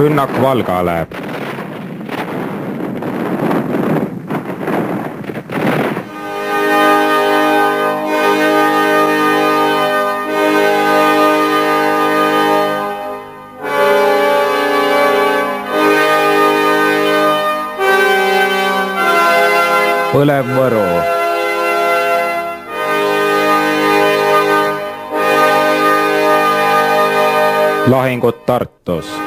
Rünnak Valgale. Põlev Võru. Lahingud Tartus.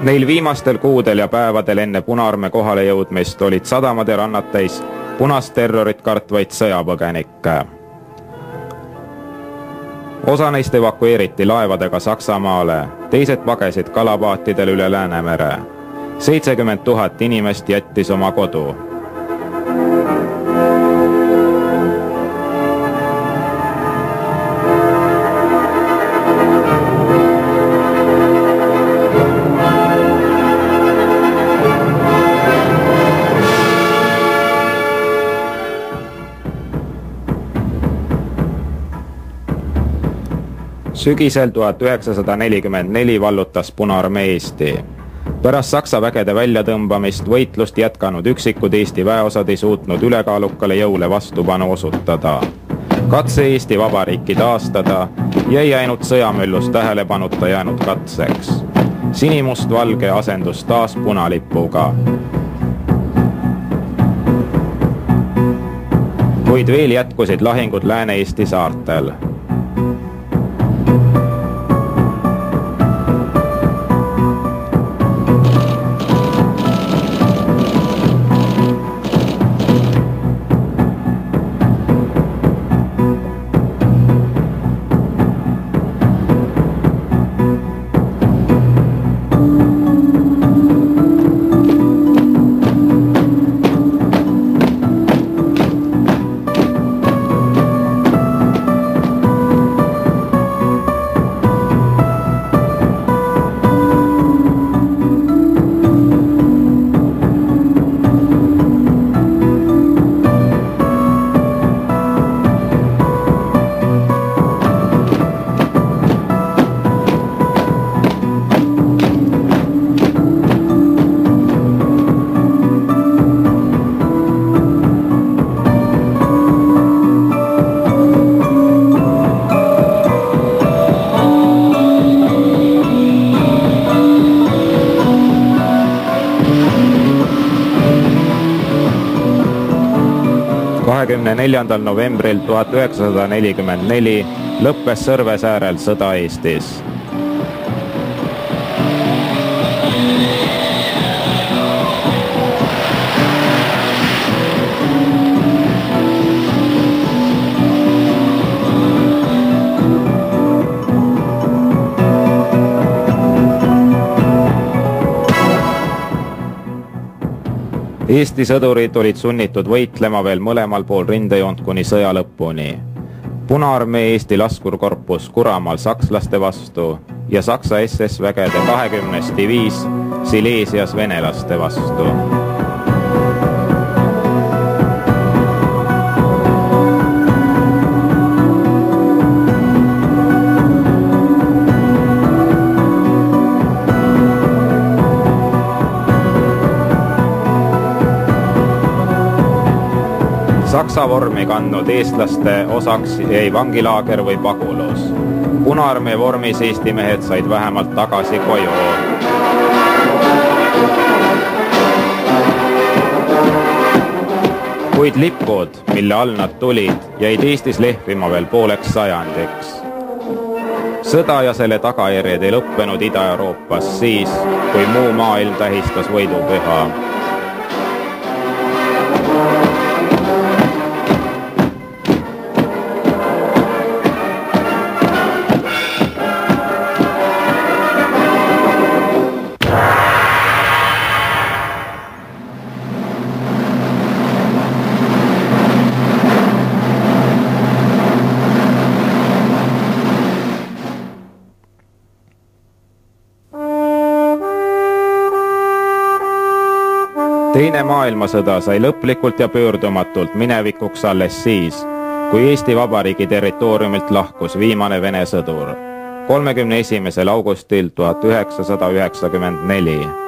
Neil viimastel kuudel ja päevadel enne Punaarmee kohale jõudmist olid sadamad ja rannad täis punast terrorit kartvaid sõjapõgenikke. Osa neist evakueeriti laevadega Saksamaale, teised pagesid kalapaatidel üle Läänemere. 70 000 inimest jättis oma kodu. Sügisel 1944 vallutas Punaarmee Eesti. Pärast Saksa vägede väljatõmbamist võitlust jätkanud üksikud Eesti väeosad ei suutnud ülekaalukale jõule vastupanu osutada. Katse Eesti Vabariiki taastada jäi ainult sõjamüllus tähelepanuta jäänud katseks. Sinimustvalge asendus taas punalipuga. Kuid veel jätkusid lahingud Lääne-Eesti saartel. ...24. novembril 1944 lõppes Sõrvesäärel sõda Eestis. Eesti sõdurid olid sunnitud võitlema veel mõlemal pool rindejoont kuni sõja lõpuni. Punaarmee Eesti laskurkorpus Kuramaal sakslaste vastu ja Saksa SS-vägede 20. diviis Sileesias venelaste vastu. Saksa vormi kandnud eestlaste osaks jäi vangilaager või pagulus. Punaarmee vormis Eesti mehed said vähemalt tagasi koju. kuid lipud, mille all nad tulid, jäid Eestis lehvima veel pooleks sajandiks. Sõda ja selle tagajärjed ei lõppenud Ida-Euroopas siis, kui muu maailm tähistas võidupüha. Teine maailmasõda sai lõplikult ja pöördumatult minevikuks alles siis, kui Eesti Vabariigi territooriumilt lahkus viimane Vene sõdur 31. augustil 1994.